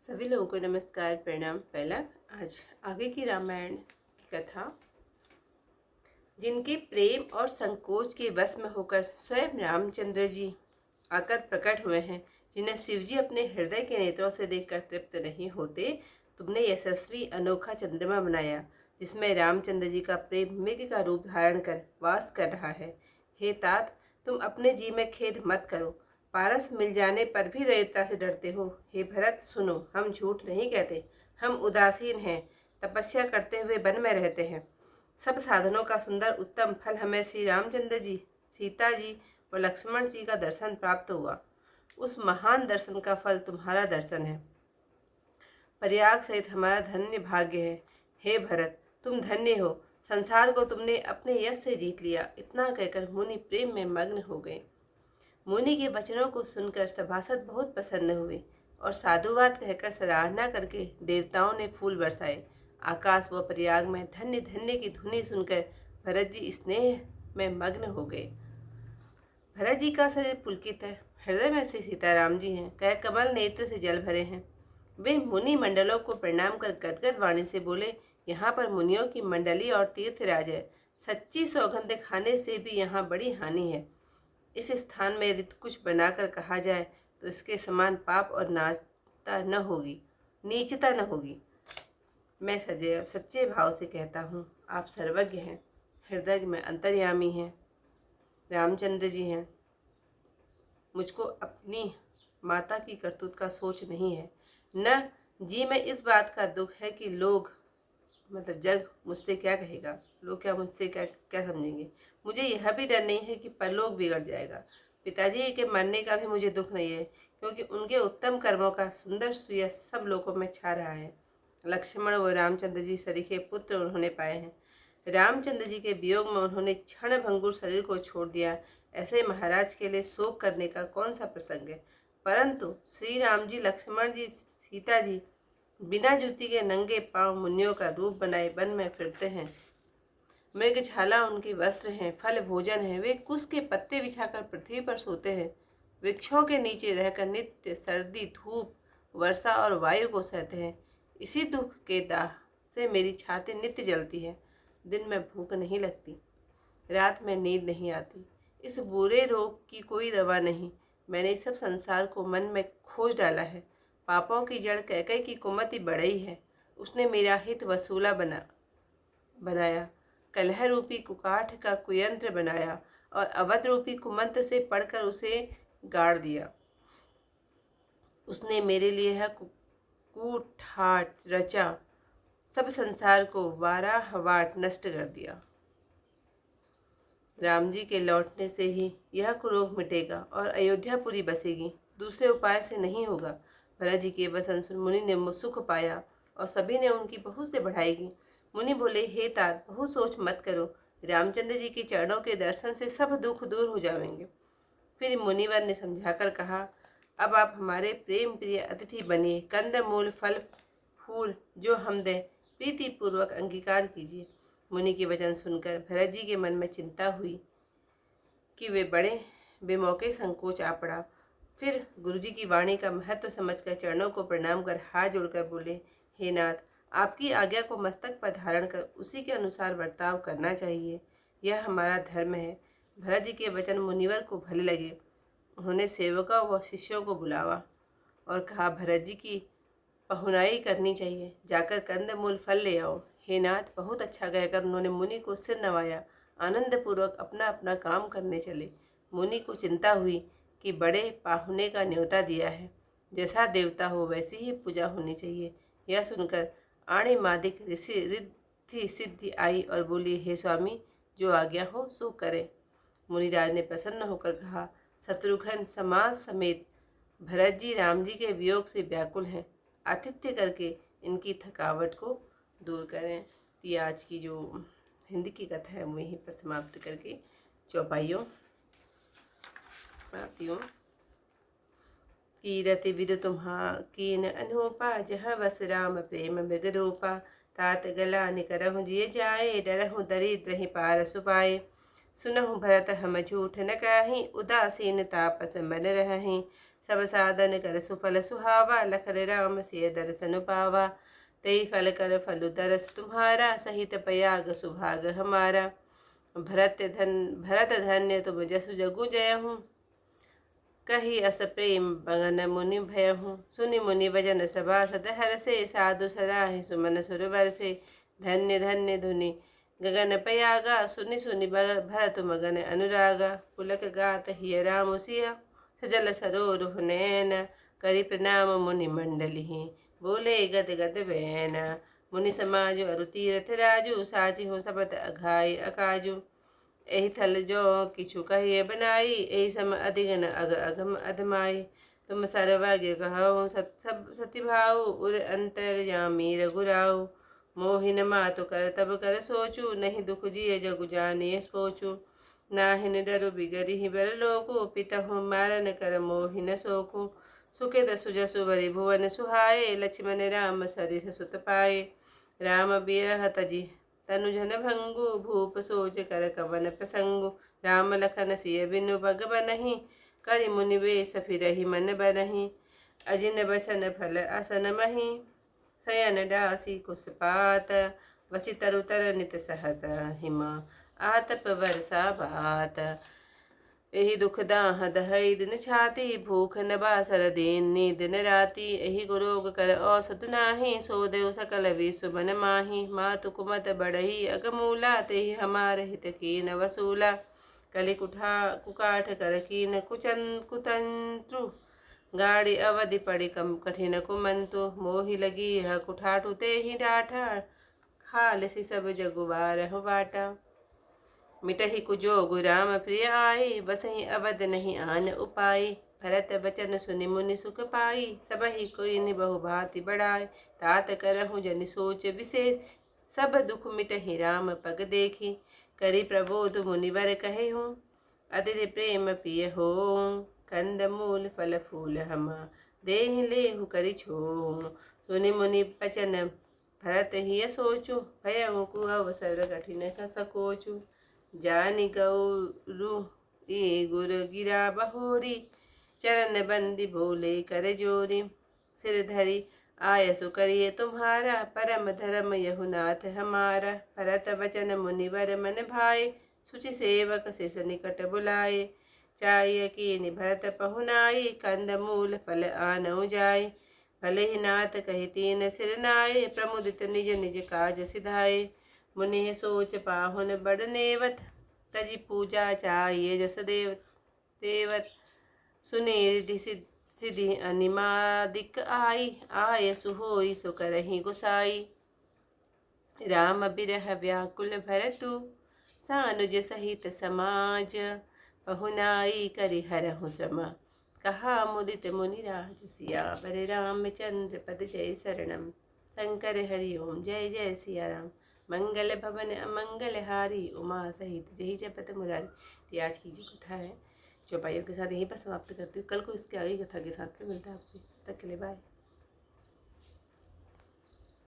सभी लोगों को नमस्कार, प्रणाम, पैलक। आज आगे की रामायण की कथा। जिनके प्रेम और संकोच के वश में होकर स्वयं रामचंद्र जी आकर प्रकट हुए हैं, जिन्हें शिव जी अपने हृदय के नेत्रों से देखकर तृप्त नहीं होते, तुमने यशस्वी अनोखा चंद्रमा बनाया, जिसमें रामचंद्र जी का प्रेम मृग का रूप धारण कर वास कर रहा है। हे तात, तुम अपने जी में खेद मत करो। पारस मिल जाने पर भी दरिद्रता से डरते हो। हे भरत, सुनो, हम झूठ नहीं कहते, हम उदासीन हैं, तपस्या करते हुए वन में रहते हैं। सब साधनों का सुंदर उत्तम फल हमें श्री रामचंद्र जी, सीता जी और लक्ष्मण जी का दर्शन प्राप्त हुआ। उस महान दर्शन का फल तुम्हारा दर्शन है। प्रयाग सहित हमारा धन्य भाग्य है। हे भरत, तुम धन्य हो, संसार को तुमने अपने यश से जीत लिया। इतना कहकर मुनि प्रेम में मग्न हो गए। मुनि के वचनों को सुनकर सभासद बहुत प्रसन्न हुए और साधुवाद कहकर सराहना करके देवताओं ने फूल बरसाए। आकाश व प्रयाग में धन्य धन्य की धुनी सुनकर भरत जी स्नेह में मग्न हो गए। भरत जी का शरीर पुलकित है, हृदय में से सीताराम जी हैं, कह कमल नेत्र से जल भरे हैं। वे मुनि मंडलों को प्रणाम कर गदगद वाणी से बोले, यहाँ पर मुनियों की मंडली और तीर्थराज है। सच्ची सौगंध खाने से भी यहाँ बड़ी हानि है। इस स्थान में यदि कुछ बनाकर कहा जाए तो इसके समान पाप और नाचता न होगी, नीचता न होगी। मैं सच्चे भाव से कहता हूँ, आप सर्वज्ञ हैं, हृदय में अंतर्यामी हैं, रामचंद्र जी हैं। मुझको अपनी माता की करतूत का सोच नहीं है, न जी में इस बात का दुख है कि लोग जग मुझसे क्या कहेगा, लोग क्या मुझसे क्या क्या समझेंगे। मुझे यह भी डर नहीं है कि परलोक बिगड़ जाएगा। पिताजी के मरने का भी मुझे दुख नहीं है, क्योंकि उनके उत्तम कर्मों का सुंदर सुयश सब लोगों में छा रहा है। लक्ष्मण व रामचंद्र जी सरीखे पुत्र उन्होंने पाए हैं। रामचंद्र जी के वियोग में उन्होंने क्षण भंगुर शरीर को छोड़ दिया। ऐसे महाराज के लिए शोक करने का कौन सा प्रसंग है। परंतु श्री राम जी, लक्ष्मण जी, सीता जी बिना जूती के नंगे पांव मुनियों का रूप बनाए वन में फिरते हैं। मृगछाला उनके वस्त्र हैं, फल भोजन है। वे कुश के पत्ते बिछाकर पृथ्वी पर सोते हैं। वृक्षों के नीचे रहकर नित्य सर्दी, धूप, वर्षा और वायु को सहते हैं। इसी दुख के दाह से मेरी छाती नित्य जलती है। दिन में भूख नहीं लगती, रात में नींद नहीं आती। इस बुरे रोग की कोई दवा नहीं। मैंने सब संसार को मन में खोज डाला है। पापों की जड़ कैकई की कुमति बढ़ई है। उसने मेरा हित वसूला बनाया, कलह रूपी कुकाठ का कुयंत्र बनाया और अवध रूपी कुमंत्र से पढ़कर उसे गाड़ दिया। उसने मेरे लिए है कूठाट रचा, सब संसार को वाराहवाट नष्ट कर दिया। राम जी के लौटने से ही यह कुरोग मिटेगा और अयोध्यापुरी बसेगी, दूसरे उपाय से नहीं होगा। भरत जी के वचन सुन मुनि ने सुख पाया और सभी ने उनकी बहुत से बढ़ाई की। मुनि बोले, हे तात, बहुत सोच मत करो, रामचंद्र जी के चरणों के दर्शन से सब दुख दूर हो जाएंगे। फिर मुनिवर ने समझाकर कहा, अब आप हमारे प्रेम प्रिय अतिथि बनिए। कंद मूल फल फूल जो हम दें, प्रीतिपूर्वक अंगीकार कीजिए। मुनि के वचन सुनकर भरत जी के मन में चिंता हुई कि वे बड़े बेमौके संकोच आ पड़ा। फिर गुरुजी की वाणी का महत्व समझकर चरणों को प्रणाम कर हाथ जोड़कर बोले, हे नाथ, आपकी आज्ञा को मस्तक पर धारण कर उसी के अनुसार बर्ताव करना चाहिए, यह हमारा धर्म है। भरत जी के वचन मुनिवर को भले लगे। उन्होंने सेवकों व शिष्यों को बुलावा और कहा, भरत जी की पहुनाई करनी चाहिए, जाकर कंद मूल फल ले आओ। हे नाथ, बहुत अच्छा कहकर उन्होंने मुनि को सिर नवाया, आनंद पूर्वक अपना अपना काम करने चले। मुनि को चिंता हुई कि बड़े पाहुने का न्योता दिया है, जैसा देवता हो वैसी ही पूजा होनी चाहिए। यह सुनकर आणी मादिक ऋषि रिद्धि सिद्धि आई और बोली, हे स्वामी, जो आज्ञा हो सो करें। मुनिराज ने प्रसन्न होकर कहा, शत्रुघ्न समाज समेत भरत जी राम जी के वियोग से व्याकुल हैं, आतिथ्य करके इनकी थकावट को दूर करें। तो आज की जो हिंदी की कथा है वो यहीं पर समाप्त करके चौपाइयों आती हूँ। कीरति विदु तुम्हा कीन अनूपा, जह बस राम प्रेम मृग रूपा। तात गला निकरहु जिय जाए, डरहु दरिद्र ही पार सुपाए। सुनहु भरत हम झूठ न कहीं, उदासीन तापस मन रहहीं। सब साधन कर सुफल सुहावा, लखन राम सिय दर्शन पावा। तेई फल कर फल दरस तुम्हारा, सहित पयाग सुभाग हमारा। भरत धन्य तुम जसु जगु जय हूँ, कही अस प्रेम बगन मुनि भय हूँ। सुनि मुनि भजन सभा सद हर से, साधु सराहि सुमन सुरवर से। धन्य धन्य धुनि गगन पयागा, सुनि सुनि भरत मगन अनुरागा। पुलक गात हिय राम सिया, सजल सरोरुह नैन। करि प्रणाम मुनि मंडलिहि, बोले गद गद बैन। मुनि समाज अरु तीरथ राजू, साची हो सबत अघाई अकाजू। एहि थल जो किछु कहिए बनाई, एहि सम अधिगन अग अगम अधमाई। तुम सर्वज्ञ कहु सति भाऊ, उर अंतर्यामी रघुराऊ। मोहिन मातु कर तब कर सोचू, नहीं दुख जिय जगु जानिए सोचू। नाहिन डरु बिगरिहि बर लोकु, पितहु मारन कर मोहिन सोकु। सुकेत सुजसु बरि भुवन सुहाए, लक्ष्मण राम सरिस सुत पाए। राम बिरह तजि तनु जन भंगु, भूप सोच कर कवन प्रसंगु। राम लखन सिय बिनु बग बनहि, करि मुनि बेस फिरहि मन बनहि। अजिन बसन फल असन मही, शयन डासी कुसपात। वसि तरु तर नित सहत हिम, आतप वर्षा बात। एहि दुख दाह दहई दिन छाती, भूख न बासर दीन नींद न राती। एहि रोग कर औषध नाही, सो देव सकल विश्व बन माही। मातु कुमत बढ़ई अगमूला, तेहि हमार हित कीन वसूला। कलि कुकाठ कर कीन कुतंत्रु, गाड़ी अवधि पड़ि कम कठिन कुमंतु। मोहि लगी यह कुठाटु तेहि डाठा, खालसी सब जगु बारहु बाटा। मिटहि कुजोगु राम प्रिय आई, बसहि अवध नहीं आन उपाय। भरत बचन सुनि मुनि सुख पाई, सबहि कोई निबहु भांति बढ़ाई। तात करहु जनि सोच विशेष, सब दुख मिटहि राम पग देखी। करि प्रबोध मुनिवर कहे हूँ, अतिथि प्रेम पिय हो। कंद मूल फल फूल हम, देहि लेहु करि छोहु। सुनि मुनि बचन भरत हिय सोचु, भयउ कु अवसर कठिन सकोचु। जानि गौरु ये गुर गिरा बहोरी, चरण बंदी बोले कर जोरी। सिर धरि आयसु करिए तुम्हारा, परम धर्म यहु नाथ हमारा। भरत बचन मुनिवर मन भाए, सुचि सेवक सिस निकट बुलाए। चाहिए कीनि भरत पहुनाई, कंद मूल फल आनउ जाय। भले ही नाथ कहि तीन सिर नाए, प्रमुदित निज निज काज सिधाए। मुनि सोच पाहुन बड़ नेवत, तजि पूजा चाहिए जस देवत। सुनि रिधि सिधि अनिमादिक आई, आयसु होई सो करहि गोसाई। राम बिरह व्याकुल भरतु, सानुज सहित समाज। पहुनाई करि हरहु सम, कहा मुदित मुनिराज। सियावर रामचंद्र पद जय शरणम, शंकर हरि ओम जय जय सिया राम। मंगल भवन अमंगल हारी, उमा सहित जय जपत मुरारी। तो आज की जो कथा है चौपाइयों के साथ यहीं पर समाप्त करती हूँ। कल को इसके आगे कथा के साथ फिर मिलता है आपसे, तब तक के लिए बाय।